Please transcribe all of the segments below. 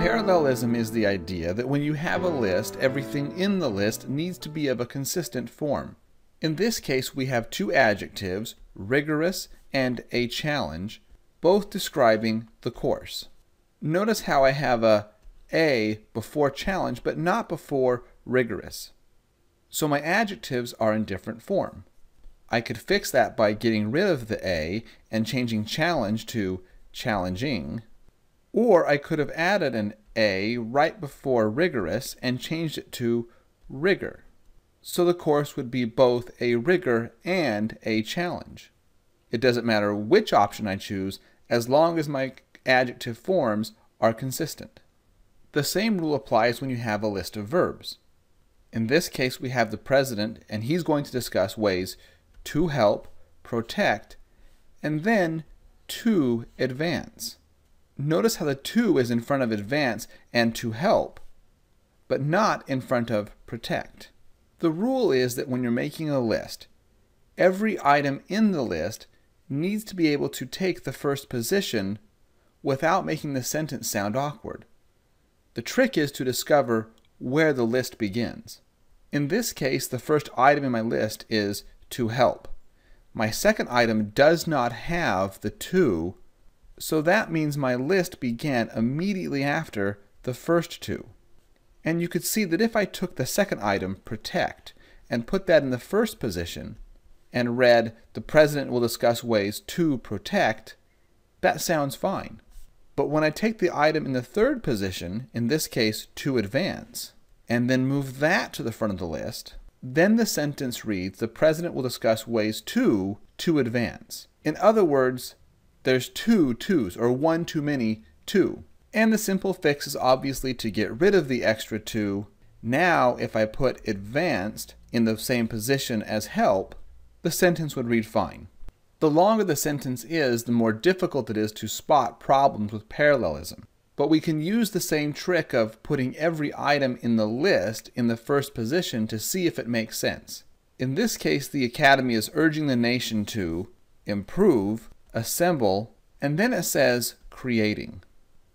Parallelism is the idea that when you have a list, everything in the list needs to be of a consistent form. In this case, we have two adjectives, rigorous and a challenge, both describing the course. Notice how I have a before challenge, but not before rigorous. So my adjectives are in different form. I could fix that by getting rid of the a and changing challenge to challenging. Or I could have added an a right before rigorous and changed it to rigor. So the course would be both a rigor and a challenge. It doesn't matter which option I choose as long as my adjective forms are consistent. The same rule applies when you have a list of verbs. In this case, we have the president, and he's going to discuss ways to help, protect, and then to advance. Notice how the to is in front of advance and to help, but not in front of protect. The rule is that when you're making a list, every item in the list needs to be able to take the first position without making the sentence sound awkward. The trick is to discover where the list begins. In this case, the first item in my list is to help. My second item does not have the to, so that means my list began immediately after the first two. And you could see that if I took the second item, protect, and put that in the first position, and read, the president will discuss ways to protect, that sounds fine. But when I take the item in the third position, in this case, to advance, and then move that to the front of the list, then the sentence reads, the president will discuss ways to advance. In other words, there's two twos, or one too many to. And the simple fix is obviously to get rid of the extra to. Now, if I put advanced in the same position as help, the sentence would read fine. The longer the sentence is, the more difficult it is to spot problems with parallelism. But we can use the same trick of putting every item in the list in the first position to see if it makes sense. In this case, the Academy is urging the nation to improve, assemble, and then it says creating.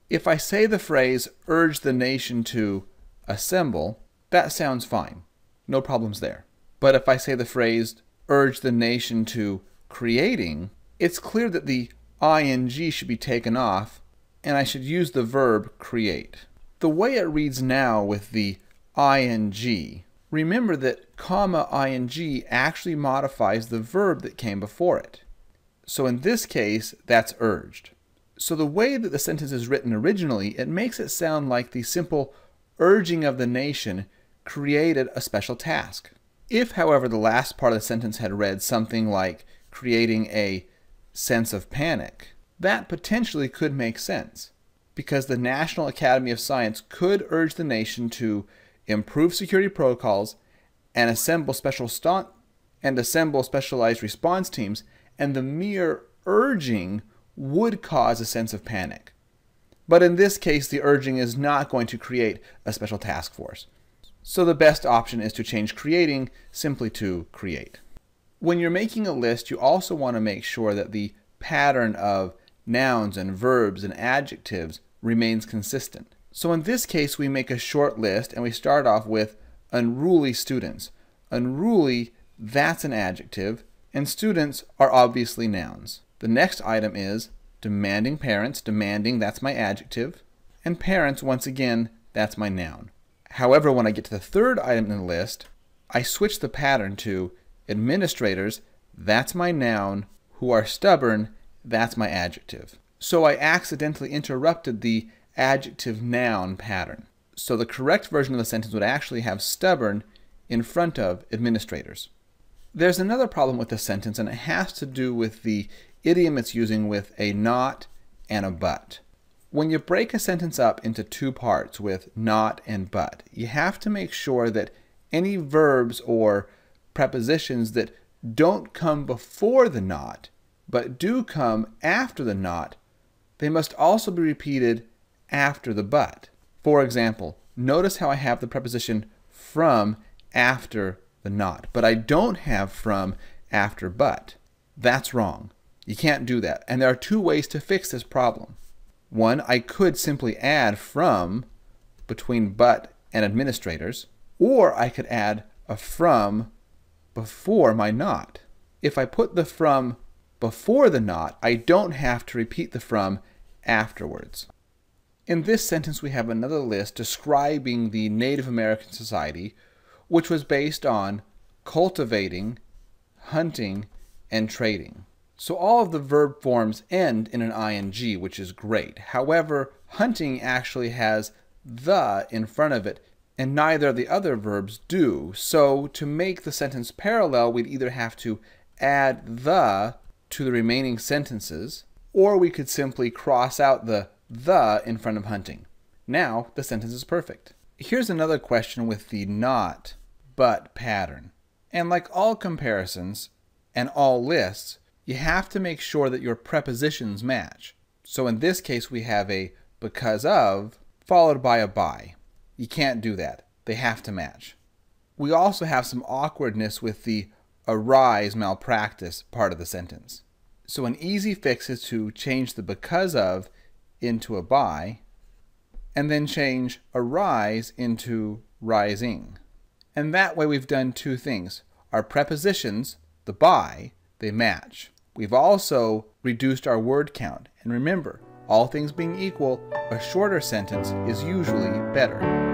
If I say the phrase urge the nation to assemble, that sounds fine. No problems there. But if I say the phrase urge the nation to creating, it's clear that the ing should be taken off and I should use the verb create. The way it reads now with the ing, remember that comma ing actually modifies the verb that came before it. So in this case, that's urged. So the way that the sentence is written originally, it makes it sound like the simple urging of the nation created a special task. If, however, the last part of the sentence had read something like creating a sense of panic, that potentially could make sense, because the National Academy of Science could urge the nation to improve security protocols and assemble specialized response teams, and the mere urging would cause a sense of panic. But in this case, the urging is not going to create a special task force. So the best option is to change creating simply to create. When you're making a list, you also want to make sure that the pattern of nouns and verbs and adjectives remains consistent. So in this case, we make a short list and we start off with unruly students. Unruly, that's an adjective, and students are obviously nouns. The next item is demanding parents. Demanding, that's my adjective, and parents, once again, that's my noun. However, when I get to the third item in the list, I switch the pattern to administrators, that's my noun, who are stubborn, that's my adjective. So I accidentally interrupted the adjective noun pattern. So the correct version of the sentence would actually have stubborn in front of administrators. There's another problem with this sentence, and it has to do with the idiom it's using with a not and a but. When you break a sentence up into two parts with not and but, you have to make sure that any verbs or prepositions that don't come before the not, but do come after the not, they must also be repeated after the but. For example, notice how I have the preposition from after the not, but I don't have from after but. That's wrong. You can't do that. And there are two ways to fix this problem. One, I could simply add from between but and administrators, or I could add a from before my not. If I put the from before the not, I don't have to repeat the from afterwards. In this sentence, we have another list describing the Native American society, which was based on cultivating, hunting, and trading. So all of the verb forms end in an ing, which is great. However, hunting actually has the in front of it, and neither of the other verbs do. So to make the sentence parallel, we'd either have to add the to the remaining sentences, or we could simply cross out the in front of hunting. Now the sentence is perfect. Here's another question with the not, but pattern. And like all comparisons and all lists, you have to make sure that your prepositions match. So in this case, we have a because of followed by a by. You can't do that. They have to match. We also have some awkwardness with the arise malpractice part of the sentence. So an easy fix is to change the because of into a by, and then change arise into rising. And that way we've done two things. Our prepositions, the by, they match. We've also reduced our word count. And remember, all things being equal, a shorter sentence is usually better.